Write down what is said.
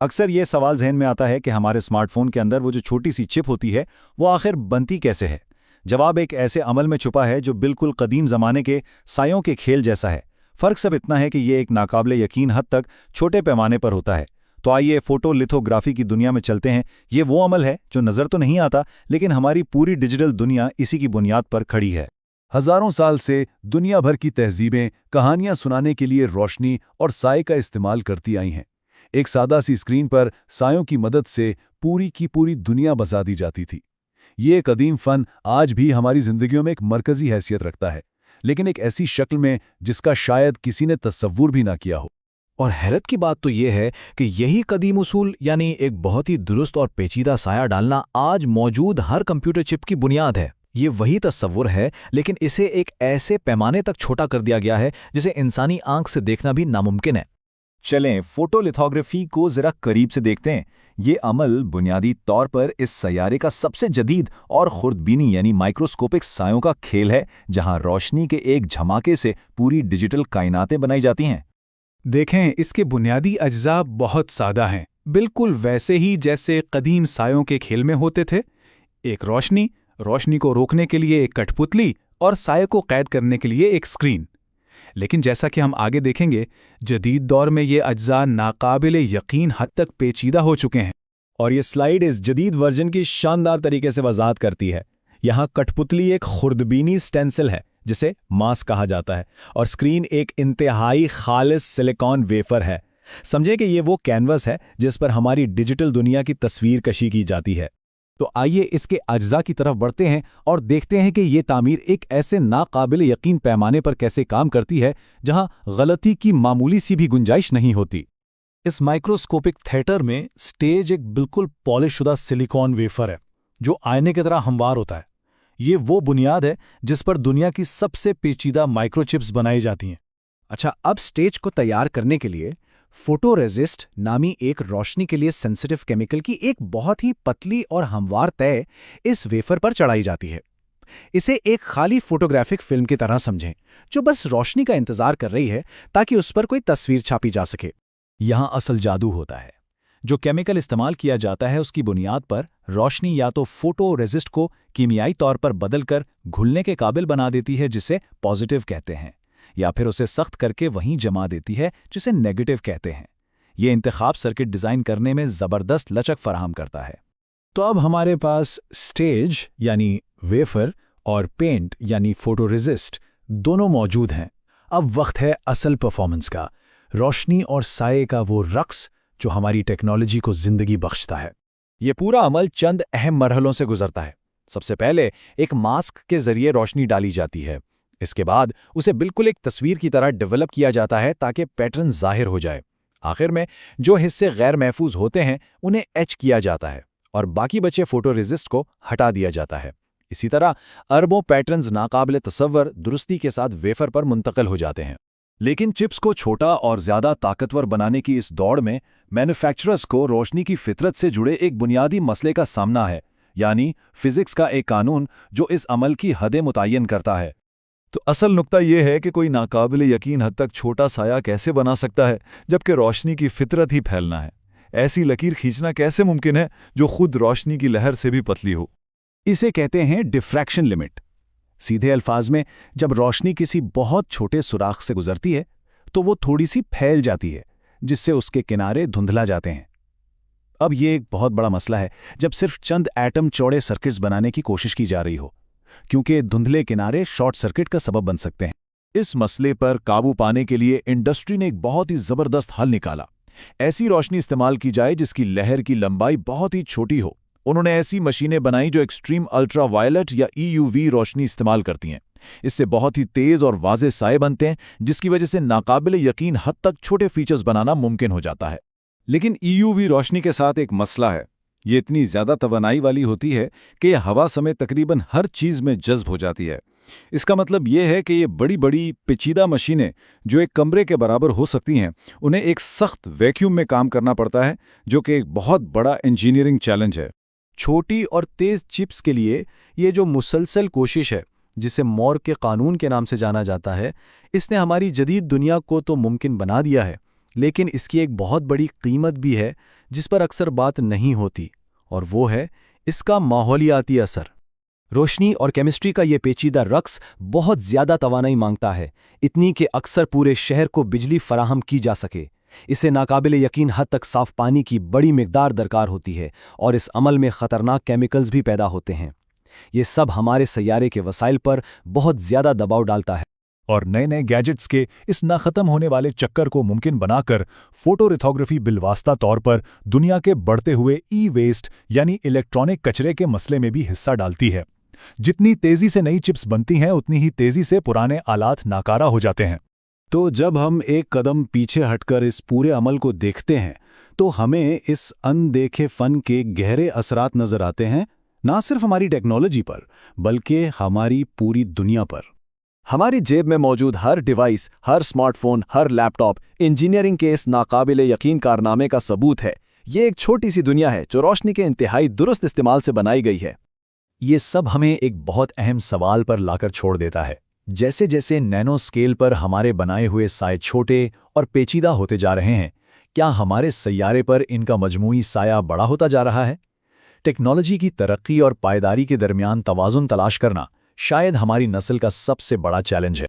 अक्सर ये सवाल जहन में आता है कि हमारे स्मार्टफोन के अंदर वो जो छोटी सी चिप होती है वो आखिर बनती कैसे है। जवाब एक ऐसे अमल में छुपा है जो बिल्कुल कदीम ज़माने के सायों के खेल जैसा है। फ़र्क सब इतना है कि ये एक नाकाबिले यकीन हद तक छोटे पैमाने पर होता है। तो आइए फोटोलिथोग्राफी की दुनिया में चलते हैं। ये वो अमल है जो नज़र तो नहीं आता, लेकिन हमारी पूरी डिजिटल दुनिया इसी की बुनियाद पर खड़ी है। हजारों साल से दुनिया भर की तहजीबें कहानियां सुनाने के लिए रोशनी और साए का इस्तेमाल करती आई हैं। एक सादा सी स्क्रीन पर सायों की मदद से पूरी की पूरी दुनिया बसा दी जाती थी। ये कदीम फन आज भी हमारी जिंदगियों में एक मरकजी हैसियत रखता है, लेकिन एक ऐसी शक्ल में जिसका शायद किसी ने तस्वुर भी ना किया हो। और हैरत की बात तो ये है कि यही कदीम उसूल यानी एक बहुत ही दुरुस्त और पेचीदा साया डालना आज मौजूद हर कंप्यूटर चिप की बुनियाद है। ये वही तस्वुर है, लेकिन इसे एक ऐसे पैमाने तक छोटा कर दिया गया है जिसे इंसानी आंख से देखना भी नामुमकिन है। चलें फोटोलिथोग्राफी को ज़रा करीब से देखते हैं। ये अमल बुनियादी तौर पर इस सैयारे का सबसे जदीद और खुर्दबीनी यानी माइक्रोस्कोपिक सायों का खेल है, जहां रोशनी के एक झमाके से पूरी डिजिटल कायनातें बनाई जाती हैं। देखें, इसके बुनियादी अज्जा बहुत सादा हैं, बिल्कुल वैसे ही जैसे कदीम सायों के खेल में होते थे। एक रोशनी को रोकने के लिए एक कठपुतली और साये को कैद करने के लिए एक स्क्रीन। लेकिन जैसा कि हम आगे देखेंगे, जदीद दौर में ये अज्जा नाकाबिले यकीन हद तक पेचीदा हो चुके हैं। और ये स्लाइड इस जदीद वर्जन की शानदार तरीके से वजाहत करती है। यहाँ कठपुतली एक खुर्दबीनी स्टेंसिल है जिसे मास्क कहा जाता है, और स्क्रीन एक इंतहाई खालिस सिलिकॉन वेफर है। समझे कि ये वो कैनवस है जिस पर हमारी डिजिटल दुनिया की तस्वीर कशी की जाती है। तो आइए इसके अज्जा की तरफ बढ़ते हैं और देखते हैं कि ये तामीर एक ऐसे नाकाबिल यकीन पैमाने पर कैसे काम करती है जहां गलती की मामूली सी भी गुंजाइश नहीं होती। इस माइक्रोस्कोपिक थिएटर में स्टेज एक बिल्कुल पॉलिश शुदा सिलिकॉन वेफर है जो आईने की तरह हमवार होता है। ये वो बुनियाद है जिस पर दुनिया की सबसे पेचीदा माइक्रोचिप्स बनाई जाती हैं। अच्छा, अब स्टेज को तैयार करने के लिए फोटोरेजिस्ट नामी एक रोशनी के लिए सेंसिटिव केमिकल की एक बहुत ही पतली और हमवार तय इस वेफर पर चढ़ाई जाती है। इसे एक खाली फोटोग्राफिक फिल्म की तरह समझें जो बस रोशनी का इंतजार कर रही है ताकि उस पर कोई तस्वीर छापी जा सके। यहाँ असल जादू होता है। जो केमिकल इस्तेमाल किया जाता है उसकी बुनियाद पर रोशनी या तो फोटोरेजिस्ट को कीमियाई तौर पर बदलकर घुलने के काबिल बना देती है जिसे पॉजिटिव कहते हैं, या फिर उसे सख्त करके वहीं जमा देती है जिसे नेगेटिव कहते हैं। ये इंतखाब सर्किट डिज़ाइन करने में ज़बरदस्त लचक फराहम करता है। तो अब हमारे पास स्टेज यानी वेफर और पेंट यानी फोटोरेजिस्ट दोनों मौजूद हैं। अब वक्त है असल परफॉर्मेंस का, रोशनी और साये का वो रक्स जो हमारी टेक्नोलॉजी को जिंदगी बख्शता है। ये पूरा अमल चंद अहम मरहलों से गुजरता है। सबसे पहले एक मास्क के जरिए रोशनी डाली जाती है। इसके बाद उसे बिल्कुल एक तस्वीर की तरह डेवलप किया जाता है ताकि पैटर्न जाहिर हो जाए। आखिर में जो हिस्से गैर महफूज होते हैं उन्हें एच किया जाता है और बाकी बचे फोटोरेजिस्ट को हटा दिया जाता है। इसी तरह अरबों पैटर्न्स नाकाबिले तसव्वुर दुरुस्ती के साथ वेफर पर मुंतकिल हो जाते हैं। लेकिन चिप्स को छोटा और ज़्यादा ताकतवर बनाने की इस दौड़ में मैन्युफैक्चरर्स को रोशनी की फितरत से जुड़े एक बुनियादी मसले का सामना है, यानी फिजिक्स का एक कानून जो इस अमल की हदें मुतय्यन करता है। तो असल नुक्ता यह है कि कोई नाकाबिले यकीन हद तक छोटा साया कैसे बना सकता है जबकि रोशनी की फितरत ही फैलना है। ऐसी लकीर खींचना कैसे मुमकिन है जो खुद रोशनी की लहर से भी पतली हो। इसे कहते हैं डिफ्रैक्शन लिमिट। सीधे अल्फाज में, जब रोशनी किसी बहुत छोटे सुराख से गुजरती है तो वो थोड़ी सी फैल जाती है जिससे उसके किनारे धुंधला जाते हैं। अब ये एक बहुत बड़ा मसला है जब सिर्फ चंद एटम चौड़े सर्किट्स बनाने की कोशिश की जा रही हो, क्योंकि धुंधले किनारे शॉर्ट सर्किट का सबब बन सकते हैं। इस मसले पर काबू पाने के लिए इंडस्ट्री ने एक बहुत ही ज़बरदस्त हल निकाला। ऐसी रोशनी इस्तेमाल की जाए जिसकी लहर की लंबाई बहुत ही छोटी हो। उन्होंने ऐसी मशीनें बनाई जो एक्सट्रीम अल्ट्रा वायलेट या EUV रोशनी इस्तेमाल करती हैं। इससे बहुत ही तेज़ और वाज़े साए बनते हैं जिसकी वजह से नाकाबिले यकीन हद तक छोटे फीचर्स बनाना मुमकिन हो जाता है। लेकिन EUV रोशनी के साथ एक मसला है। ये इतनी ज़्यादा तवानाई वाली होती है कि यह हवा समेत तकरीबन हर चीज़ में जज्ब हो जाती है। इसका मतलब ये है कि ये बड़ी बड़ी पेचीदा मशीनें जो एक कमरे के बराबर हो सकती हैं, उन्हें एक सख्त वैक्यूम में काम करना पड़ता है, जो कि एक बहुत बड़ा इंजीनियरिंग चैलेंज है। छोटी और तेज़ चिप्स के लिए ये जो मुसलसल कोशिश है, जिसे मोर के कानून के नाम से जाना जाता है, इसने हमारी जदीद दुनिया को तो मुमकिन बना दिया है, लेकिन इसकी एक बहुत बड़ी कीमत भी है जिस पर अक्सर बात नहीं होती, और वो है इसका माहौलियाती असर। रोशनी और केमिस्ट्री का ये पेचीदा रक्स बहुत ज़्यादा तवानाई मांगता है, इतनी कि अक्सर पूरे शहर को बिजली फराहम की जा सके। इसे नाकाबिले यकीन हद तक साफ पानी की बड़ी मिकदार दरकार होती है, और इस अमल में ख़तरनाक केमिकल्स भी पैदा होते हैं। ये सब हमारे सैयारे के वसाइल पर बहुत ज़्यादा दबाव डालता है। और नए नए गैजेट्स के इस ना खत्म होने वाले चक्कर को मुमकिन बनाकर फोटोलिथोग्राफी बिलवास्ता तौर पर दुनिया के बढ़ते हुए ई वेस्ट यानी इलेक्ट्रॉनिक कचरे के मसले में भी हिस्सा डालती है। जितनी तेजी से नई चिप्स बनती हैं, उतनी ही तेजी से पुराने आलात नाकारा हो जाते हैं। तो जब हम एक कदम पीछे हटकर इस पूरे अमल को देखते हैं, तो हमें इस अनदेखे फन के गहरे असरात नजर आते हैं, ना सिर्फ हमारी टेक्नोलॉजी पर, बल्कि हमारी पूरी दुनिया पर। हमारी जेब में मौजूद हर डिवाइस, हर स्मार्टफोन, हर लैपटॉप इंजीनियरिंग के इस नाकाबिले यकीन कारनामे का सबूत है। ये एक छोटी सी दुनिया है जो रोशनी के इंतहाई दुरुस्त इस्तेमाल से बनाई गई है। ये सब हमें एक बहुत अहम सवाल पर लाकर छोड़ देता है। जैसे जैसे नैनो स्केल पर हमारे बनाए हुए साए छोटे और पेचीदा होते जा रहे हैं, क्या हमारे सैयारे पर इनका मजमूई साया बड़ा होता जा रहा है? टेक्नोलॉजी की तरक्की और पायदारी के दरमियान तवाज़ुन तलाश करना शायद हमारी नस्ल का सबसे बड़ा चैलेंज है।